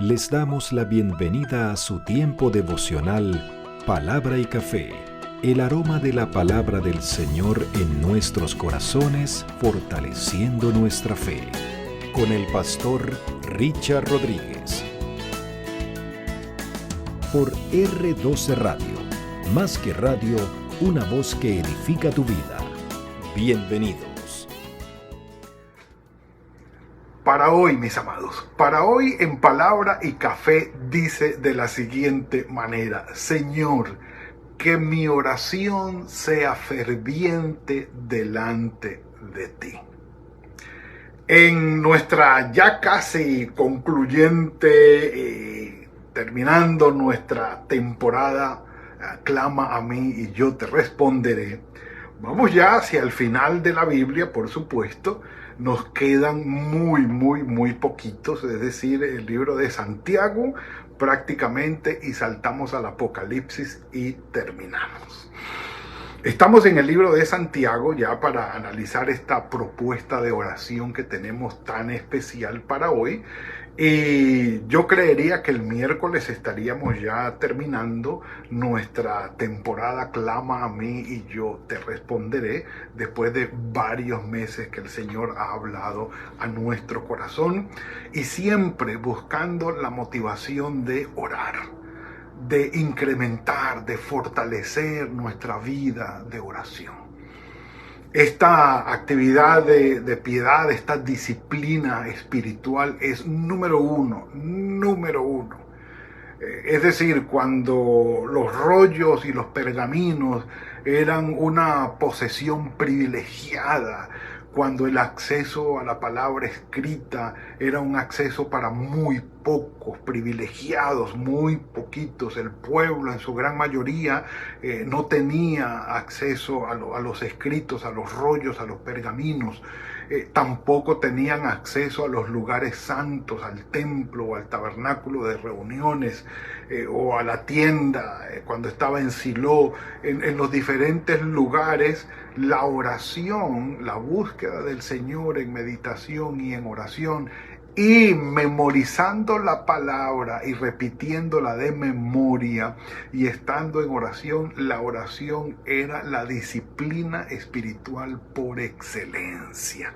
Les damos la bienvenida a su tiempo devocional Palabra y Café, el aroma de la palabra del Señor en nuestros corazones, fortaleciendo nuestra fe. Con el pastor Richard Rodríguez. Por R12 Radio, más que radio, una voz que edifica tu vida. Bienvenidos. Para hoy, mis amados, para hoy en Palabra y Café dice de la siguiente manera: Señor, que mi oración sea ferviente delante de ti. En nuestra ya casi concluyente, terminando nuestra temporada, clama a mí y yo te responderé. Vamos ya hacia el final de la Biblia, por supuesto. Nos quedan muy poquitos, es decir, el libro de Santiago prácticamente, y saltamos al Apocalipsis y terminamos. Estamos en el libro de Santiago ya para analizar esta propuesta de oración que tenemos tan especial para hoy. Y yo creería que el miércoles estaríamos ya terminando nuestra temporada Clama a mí y yo te responderé, después de varios meses que el Señor ha hablado a nuestro corazón, y siempre buscando la motivación de orar, de incrementar, de fortalecer nuestra vida de oración. Esta actividad de piedad, esta disciplina espiritual es número uno. Es decir, cuando los rollos y los pergaminos eran una posesión privilegiada, cuando el acceso a la palabra escrita era un acceso para muy pocos, privilegiados, muy poquitos. El pueblo en su gran mayoría no tenía acceso a los escritos, a los rollos, a los pergaminos. Tampoco tenían acceso a los lugares santos, al templo o al tabernáculo de reuniones, o a la tienda cuando estaba en Silo. En los diferentes lugares, la oración, la búsqueda del Señor en meditación y en oración, y memorizando la palabra y repitiéndola de memoria y estando en oración, la oración era la disciplina espiritual por excelencia.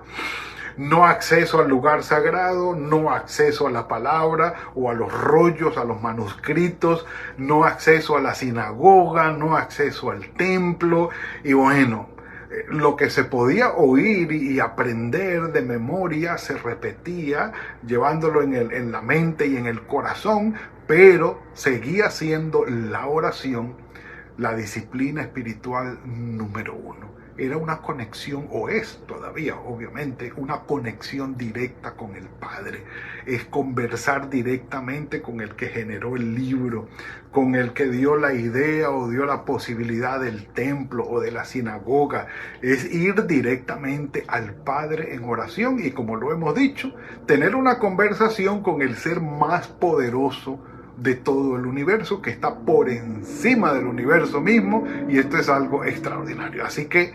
No acceso al lugar sagrado, no acceso a la palabra o a los rollos, a los manuscritos, no acceso a la sinagoga, no acceso al templo. Y bueno, lo que se podía oír y aprender de memoria se repetía, llevándolo en la mente y en el corazón, pero seguía siendo la oración la disciplina espiritual número uno. Era una conexión, o es todavía, obviamente, una conexión directa con el Padre. Es conversar directamente con el que generó el libro, con el que dio la idea o dio la posibilidad del templo o de la sinagoga. Es ir directamente al Padre en oración y, como lo hemos dicho, tener una conversación con el ser más poderoso de todo el universo, que está por encima del universo mismo, y esto es algo extraordinario. Así que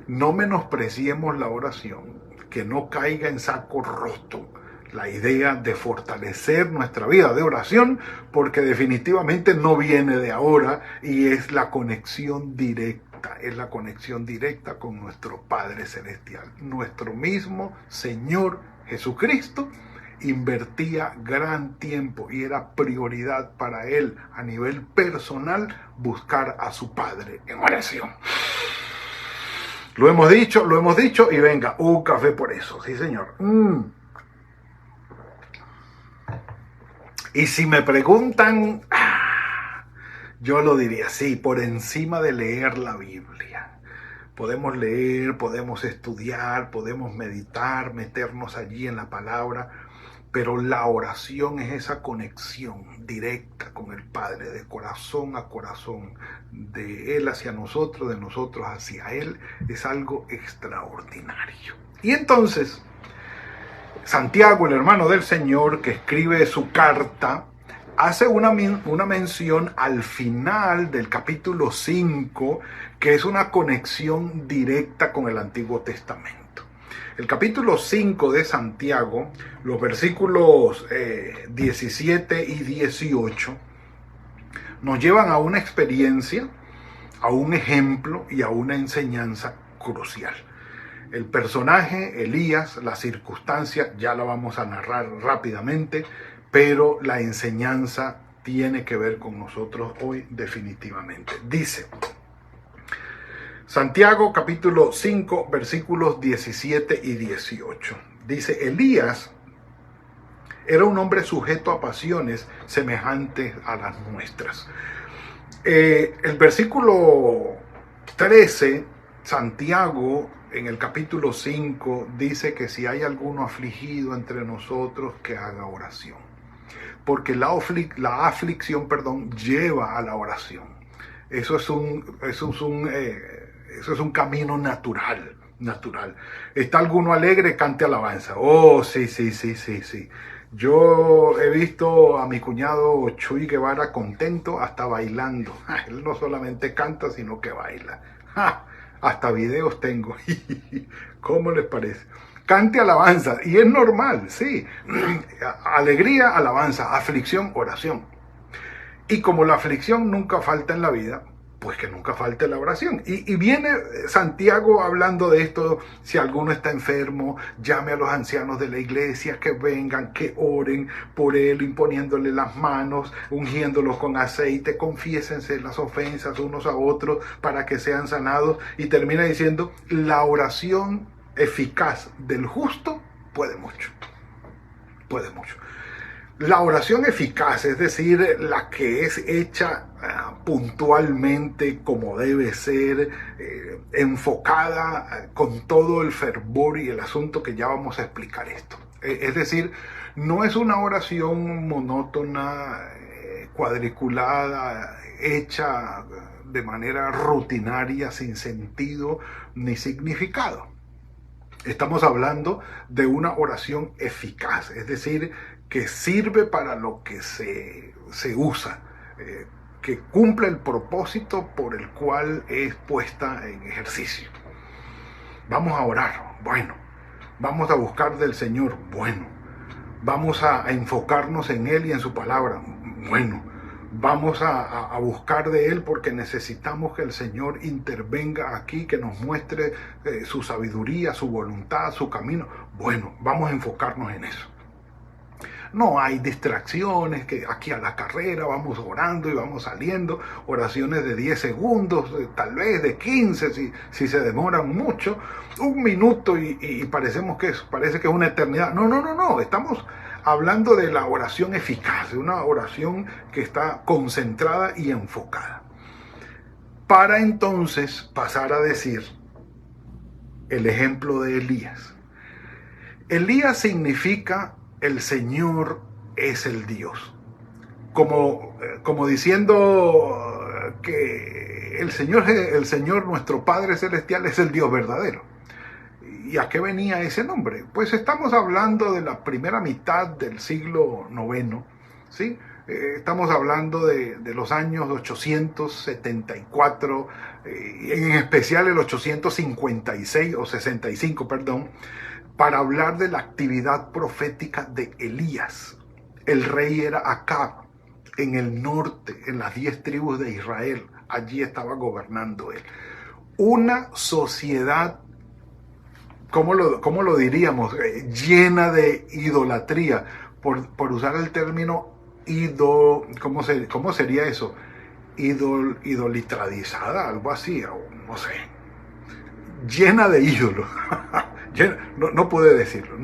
no menospreciemos la oración, que no caiga en saco roto la idea de fortalecer nuestra vida de oración, porque definitivamente no viene de ahora y es la conexión directa. Es la conexión directa con nuestro Padre Celestial. Nuestro mismo Señor Jesucristo invertía gran tiempo y era prioridad para él a nivel personal buscar a su Padre en oración. Lo hemos dicho y venga, un café por eso, sí señor. Y si me preguntan, yo lo diría, sí, por encima de leer la Biblia. Podemos leer, podemos estudiar, podemos meditar, meternos allí en la palabra, pero la oración es esa conexión directa con el Padre, de corazón a corazón, de Él hacia nosotros, de nosotros hacia Él. Es algo extraordinario. Y entonces, Santiago, el hermano del Señor, que escribe su carta, hace una mención al final del capítulo 5, que es una conexión directa con el Antiguo Testamento. El capítulo 5 de Santiago, los versículos 17 y 18, nos llevan a una experiencia, a un ejemplo y a una enseñanza crucial. El personaje, Elías, la circunstancia, ya la vamos a narrar rápidamente, pero la enseñanza tiene que ver con nosotros hoy definitivamente. Dice Santiago capítulo 5 versículos 17 y 18. Dice, Elías era un hombre sujeto a pasiones semejantes a las nuestras. El versículo 13, Santiago en el capítulo 5 dice que si hay alguno afligido entre nosotros, que haga oración. Porque la aflicción, lleva a la oración. Eso es un camino natural. ¿Está alguno alegre? Cante alabanza. Oh, sí. Yo he visto a mi cuñado Chuy Guevara contento hasta bailando. Él no solamente canta, sino que baila. Hasta videos tengo. ¿Cómo les parece? Cante alabanza. Y es normal, sí. Alegría, alabanza. Aflicción, oración. Y como la aflicción nunca falta en la vida, pues que nunca falte la oración. Y viene Santiago hablando de esto. Si alguno está enfermo, llame a los ancianos de la iglesia, que vengan, que oren por él, imponiéndole las manos, ungiéndolos con aceite, confiésense las ofensas unos a otros para que sean sanados. Y termina diciendo, la oración eficaz del justo puede mucho. La oración eficaz, es decir, la que es hecha puntualmente como debe ser, enfocada con todo el fervor y el asunto que ya vamos a explicar esto. Es decir, no es una oración monótona, cuadriculada, hecha de manera rutinaria, sin sentido ni significado. Estamos hablando de una oración eficaz, es decir, que sirve para lo que se usa, que cumple el propósito por el cual es puesta en ejercicio. Vamos a orar, bueno. Vamos a buscar del Señor, bueno. Vamos a enfocarnos en Él y en su palabra, bueno. Vamos a buscar de Él porque necesitamos que el Señor intervenga aquí, que nos muestre su sabiduría, su voluntad, su camino. Bueno, vamos a enfocarnos en eso. No hay distracciones, que aquí a la carrera vamos orando y vamos saliendo, oraciones de 10 segundos, tal vez de 15 si se demoran mucho, un minuto y parece que es una eternidad. No, estamos hablando de la oración eficaz, de una oración que está concentrada y enfocada. Para entonces pasar a decir el ejemplo de Elías. Elías significa el Señor es el Dios. Como diciendo que el Señor, nuestro Padre Celestial, es el Dios verdadero. ¿Y a qué venía ese nombre? Pues estamos hablando de la primera mitad del siglo IX, ¿sí? Estamos hablando de los años 874, en especial el 856 o 65, para hablar de la actividad profética de Elías. El rey era Acab, en el norte, en las 10 tribus de Israel. Allí estaba gobernando él. Una sociedad, ¿cómo lo diríamos? Llena de idolatría. Por usar el término ¿cómo sería eso? Idolitradizada, algo así, no sé. Llena de ídolos. No pude decirlo.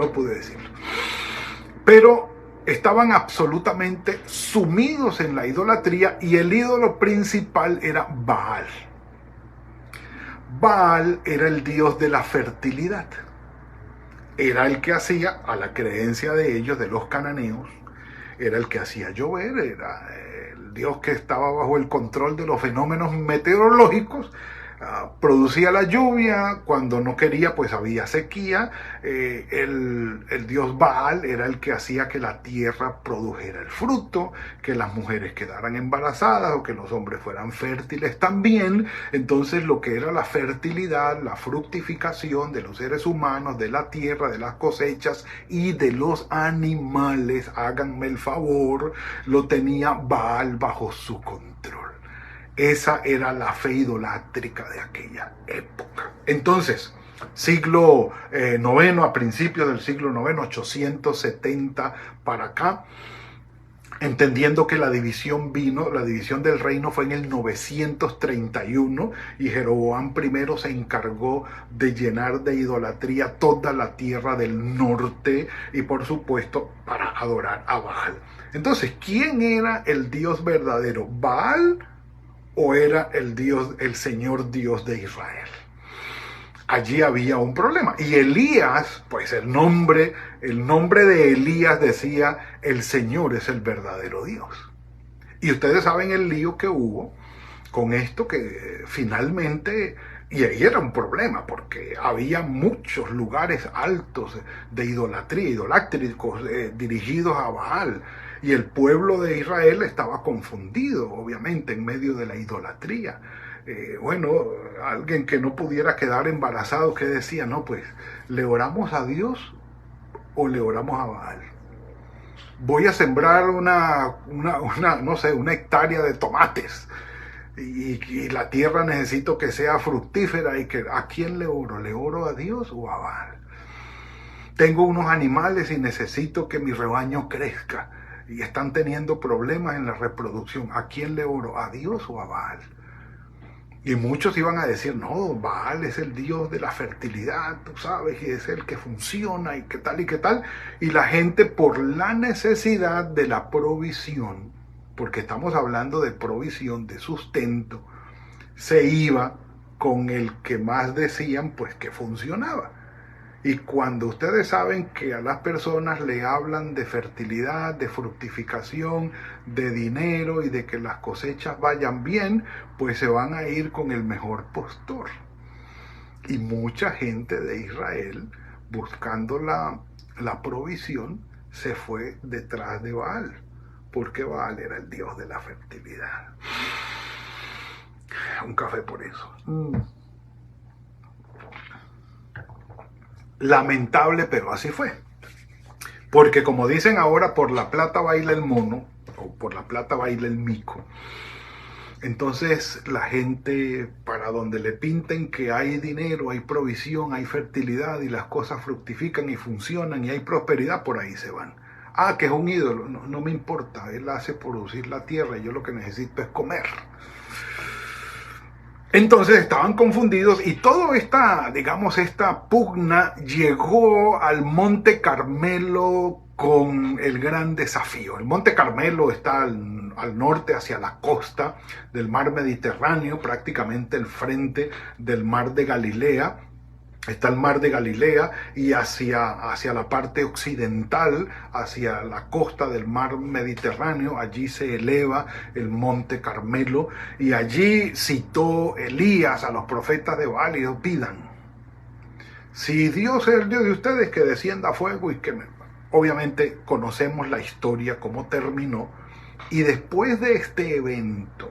Pero estaban absolutamente sumidos en la idolatría y el ídolo principal era Baal. Baal era el dios de la fertilidad. Era el que hacía, a la creencia de ellos, de los cananeos, era el que hacía llover, era el dios que estaba bajo el control de los fenómenos meteorológicos, producía la lluvia, cuando no quería pues había sequía. El dios Baal era el que hacía que la tierra produjera el fruto, que las mujeres quedaran embarazadas o que los hombres fueran fértiles también. Entonces lo que era la fertilidad, la fructificación de los seres humanos, de la tierra, de las cosechas y de los animales, háganme el favor, lo tenía Baal bajo su control. Esa era la fe idolátrica de aquella época. Entonces, siglo noveno, a principios del siglo noveno, 870 para acá, entendiendo que la división del reino fue en el 931 y Jeroboam I se encargó de llenar de idolatría toda la tierra del norte y por supuesto para adorar a Baal. Entonces, ¿quién era el Dios verdadero? ¿Baal o era el Señor Dios de Israel? Allí había un problema. Y Elías, pues el nombre de Elías decía, el Señor es el verdadero Dios. Y ustedes saben el lío que hubo con esto, que finalmente, y ahí era un problema, porque había muchos lugares altos de idolatría, idolátricos, dirigidos a Baal. Y el pueblo de Israel estaba confundido, obviamente, en medio de la idolatría. Alguien que no pudiera quedar embarazado, que decía, no, pues, ¿le oramos a Dios o le oramos a Baal? Voy a sembrar una hectárea de tomates y la tierra necesito que sea fructífera y ¿a quién le oro? ¿Le oro a Dios o a Baal? Tengo unos animales y necesito que mi rebaño crezca y están teniendo problemas en la reproducción. ¿A quién le oro? ¿A Dios o a Baal? Y muchos iban a decir, no, Baal es el Dios de la fertilidad, tú sabes, y es el que funciona y qué tal y qué tal. Y la gente, por la necesidad de la provisión, porque estamos hablando de provisión, de sustento, se iba con el que más decían pues que funcionaba. Y cuando ustedes saben que a las personas le hablan de fertilidad, de fructificación, de dinero y de que las cosechas vayan bien, pues se van a ir con el mejor postor. Y mucha gente de Israel, buscando la provisión, se fue detrás de Baal, porque Baal era el dios de la fertilidad. Un café por eso. Lamentable, pero así fue. Porque como dicen ahora, por la plata baila el mono, o por la plata baila el mico. Entonces la gente, para donde le pinten que hay dinero, hay provisión, hay fertilidad y las cosas fructifican y funcionan y hay prosperidad, por ahí se van. Ah, que es un ídolo, no me importa, él hace producir la tierra y yo lo que necesito es comer. Entonces estaban confundidos y toda esta pugna llegó al Monte Carmelo con el gran desafío. El Monte Carmelo está al norte, hacia la costa del mar Mediterráneo, prácticamente el frente del mar de Galilea. Está el mar de Galilea y hacia la parte occidental, hacia la costa del mar Mediterráneo, allí se eleva el Monte Carmelo y allí citó Elías a los profetas de Baal y pidan, si Dios es el Dios de ustedes, que descienda fuego y Obviamente conocemos la historia, cómo terminó, y después de este evento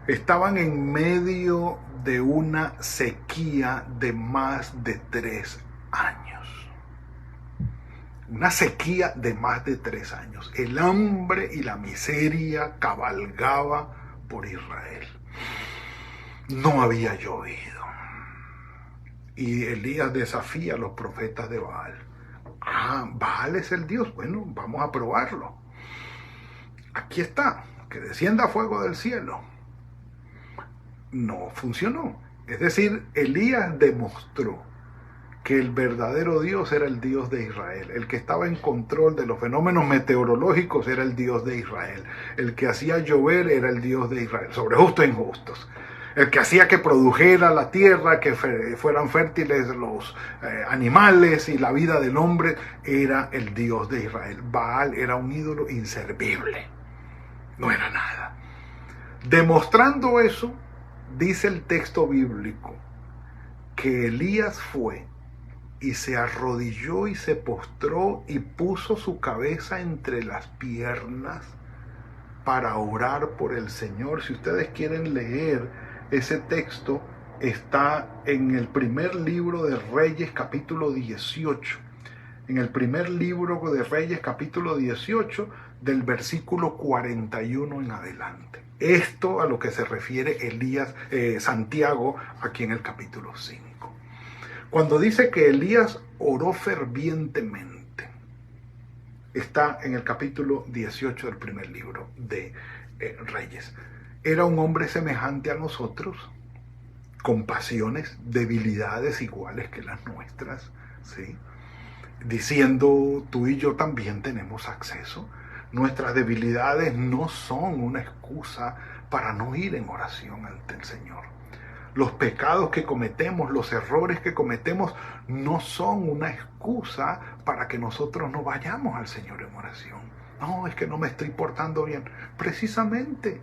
estaban en medio de una sequía de más de 3 años. Una sequía de más de 3 años. El hambre y la miseria cabalgaba por Israel. No había llovido. Y Elías desafía a los profetas de Baal. Baal es el Dios. Bueno, vamos a probarlo. Aquí está, que descienda fuego del cielo. No funcionó. Es decir, Elías demostró que el verdadero Dios era el Dios de Israel. El que estaba en control de los fenómenos meteorológicos era el Dios de Israel. El que hacía llover era el Dios de Israel, sobre justos e injustos. El que hacía que produjera la tierra, que fueran fértiles los animales y la vida del hombre, era el Dios de Israel. Baal era un ídolo inservible. No era nada. Demostrando eso, Dice el texto bíblico que Elías fue y se arrodilló y se postró y puso su cabeza entre las piernas para orar por el Señor. Si ustedes quieren leer ese texto, está en el primer libro de Reyes, capítulo 18. En el primer libro de Reyes, capítulo 18, del versículo 41 en adelante. Esto a lo que se refiere Santiago, aquí en el capítulo 5. Cuando dice que Elías oró fervientemente, está en el capítulo 18 del primer libro de Reyes. Era un hombre semejante a nosotros, con pasiones, debilidades iguales que las nuestras, ¿sí? Diciendo, tú y yo también tenemos acceso. Nuestras debilidades no son una excusa para no ir en oración ante el Señor. Los pecados que cometemos, los errores que cometemos, no son una excusa para que nosotros no vayamos al Señor en oración. No, es que no me estoy portando bien. Precisamente,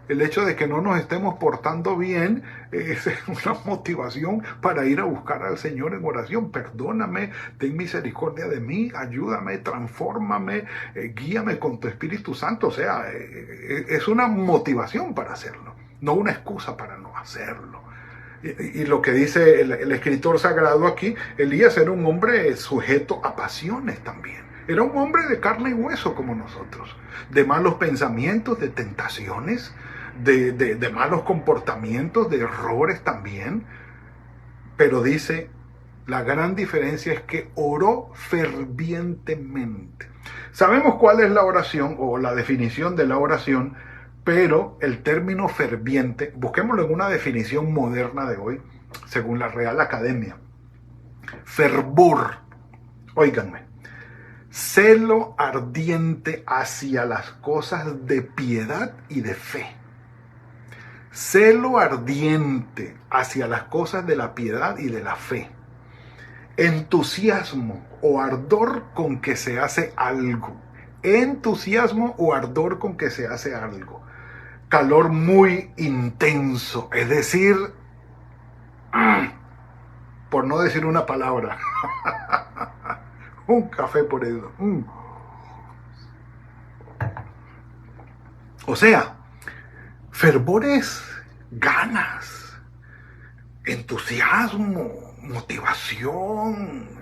el hecho de que no nos estemos portando bien es una motivación para ir a buscar al Señor en oración. Perdóname, ten misericordia de mí, ayúdame, transfórmame, guíame con tu Espíritu Santo. O sea, es una motivación para hacerlo, no una excusa para no hacerlo. Y lo que dice el escritor sagrado aquí, Elías era un hombre sujeto a pasiones también. Era un hombre de carne y hueso como nosotros, de malos pensamientos, de tentaciones, de malos comportamientos, de errores también. Pero dice, la gran diferencia es que oró fervientemente. Sabemos cuál es la oración o la definición de la oración, pero el término ferviente, busquémoslo en una definición moderna de hoy, según la Real Academia. Fervor, óiganme, celo ardiente hacia las cosas de piedad y de fe. Celo ardiente hacia las cosas de la piedad y de la fe. Entusiasmo o ardor con que se hace algo. Entusiasmo o ardor con que se hace algo. Calor muy intenso, es decir, por no decir una palabra, un café por eso. O sea, fervor es ganas, entusiasmo, motivación,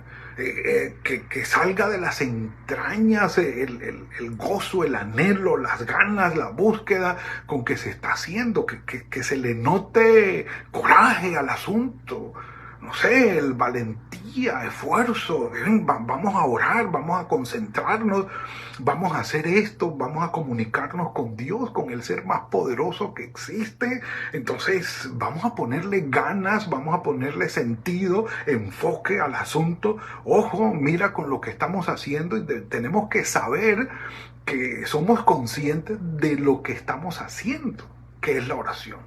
que salga de las entrañas el gozo, el anhelo, las ganas, la búsqueda con que se está haciendo, que se le note coraje al asunto, no sé, el valentía, esfuerzo. Vamos a orar, vamos a concentrarnos, vamos a hacer esto, vamos a comunicarnos con Dios, con el ser más poderoso que existe. Entonces vamos a ponerle ganas, vamos a ponerle sentido, enfoque al asunto. Ojo, mira con lo que estamos haciendo, y tenemos que saber que somos conscientes de lo que estamos haciendo, que es la oración.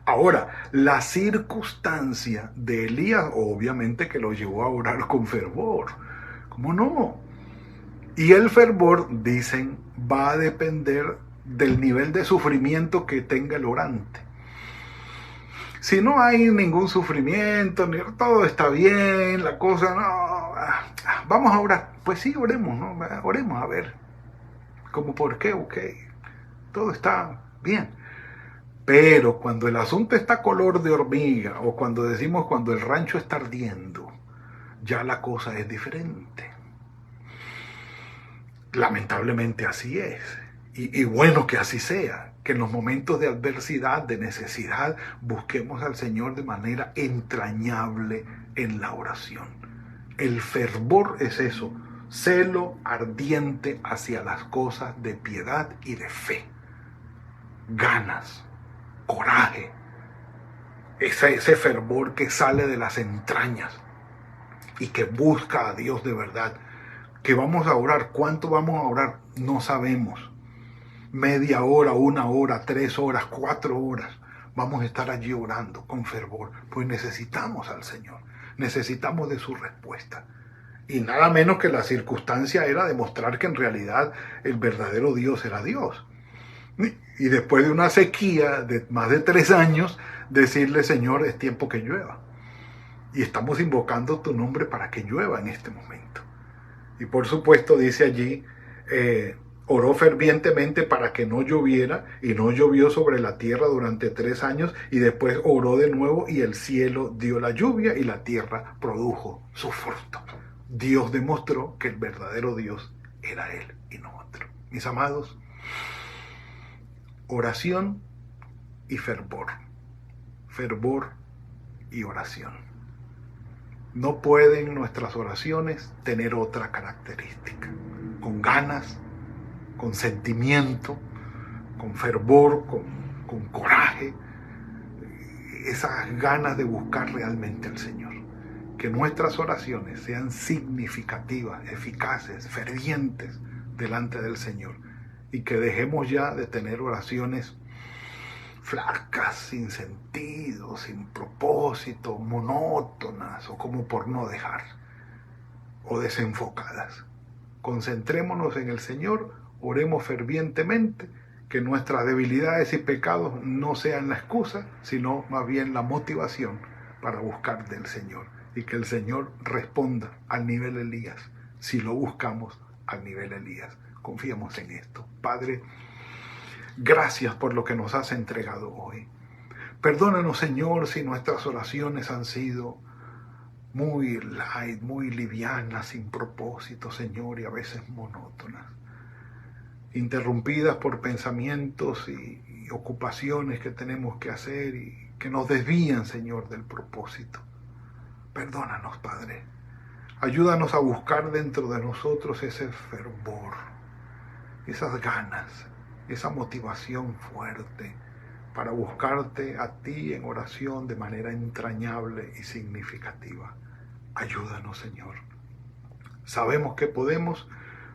Ahora, la circunstancia de Elías, obviamente que lo llevó a orar con fervor. ¿Cómo no? Y el fervor, dicen, va a depender del nivel de sufrimiento que tenga el orante. Si no hay ningún sufrimiento, todo está bien, la cosa no... Vamos a orar. Pues sí, oremos, ¿no? Oremos a ver. ¿Cómo por qué? Ok. Todo está bien. Pero cuando el asunto está color de hormiga, o cuando decimos cuando el rancho está ardiendo, ya la cosa es diferente. Lamentablemente así es. Y bueno que así sea, que en los momentos de adversidad, de necesidad, busquemos al Señor de manera entrañable en la oración. El fervor es eso, celo ardiente hacia las cosas de piedad y de fe. Ganas, coraje, ese fervor que sale de las entrañas y que busca a Dios de verdad. Que vamos a orar, ¿cuánto vamos a orar? No sabemos. Media hora, 1 hora, 3 horas, 4 horas. Vamos a estar allí orando con fervor, pues necesitamos al Señor, necesitamos de su respuesta. Y nada menos que la circunstancia era demostrar que en realidad el verdadero Dios era Dios. Y después de una sequía de más de 3 años, decirle, Señor, es tiempo que llueva. Y estamos invocando tu nombre para que llueva en este momento. Y por supuesto dice allí, oró fervientemente para que no lloviera, y no llovió sobre la tierra durante 3 años, y después oró de nuevo y el cielo dio la lluvia y la tierra produjo su fruto. Dios demostró que el verdadero Dios era Él y no otro. Mis amados, oración y fervor. Fervor y oración. No pueden nuestras oraciones tener otra característica. Con ganas, con sentimiento, con fervor, con coraje, esas ganas de buscar realmente al Señor. Que nuestras oraciones sean significativas, eficaces, fervientes delante del Señor, y que dejemos ya de tener oraciones flacas, sin sentido, sin propósito, monótonas o como por no dejar, o desenfocadas. Concentrémonos en el Señor, oremos fervientemente, que nuestras debilidades y pecados no sean la excusa, sino más bien la motivación para buscar del Señor, y que el Señor responda al nivel Elías, si lo buscamos al nivel Elías. Confiamos en esto. Padre, gracias por lo que nos has entregado hoy. Perdónanos, Señor, si nuestras oraciones han sido muy light, muy livianas, sin propósito, Señor, y a veces monótonas, interrumpidas por pensamientos y ocupaciones que tenemos que hacer y que nos desvían, Señor, del propósito. Perdónanos, Padre. Ayúdanos a buscar dentro de nosotros ese fervor, esas ganas, esa motivación fuerte para buscarte a ti en oración de manera entrañable y significativa. Ayúdanos, Señor. Sabemos que podemos,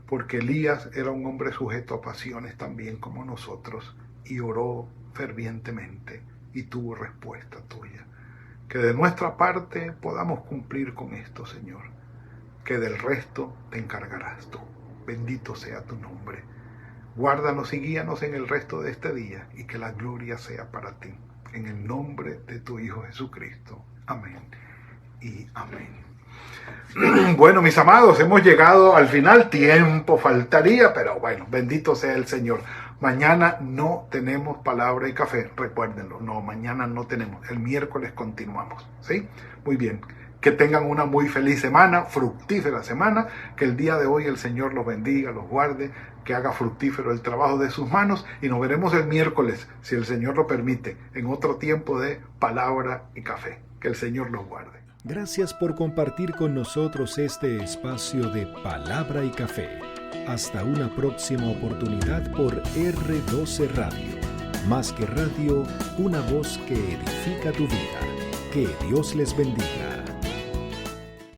porque Elías era un hombre sujeto a pasiones también como nosotros, y oró fervientemente y tuvo respuesta tuya. Que de nuestra parte podamos cumplir con esto, Señor. Que del resto te encargarás tú. Bendito sea tu nombre. Guárdanos y guíanos en el resto de este día, y que la gloria sea para ti. En el nombre de tu Hijo Jesucristo. Amén y amén. Bueno, mis amados, hemos llegado al final. Tiempo faltaría, pero bueno, bendito sea el Señor. Mañana no tenemos palabra y café, recuérdenlo. No, mañana no tenemos. El miércoles continuamos, ¿sí? Muy bien. Que tengan una muy feliz semana, fructífera semana. Que el día de hoy el Señor los bendiga, los guarde, que haga fructífero el trabajo de sus manos. Y nos veremos el miércoles, si el Señor lo permite, en otro tiempo de palabra y café. Que el Señor los guarde. Gracias por compartir con nosotros este espacio de Palabra y Café. Hasta una próxima oportunidad por R12 Radio. Más que radio, una voz que edifica tu vida. Que Dios les bendiga.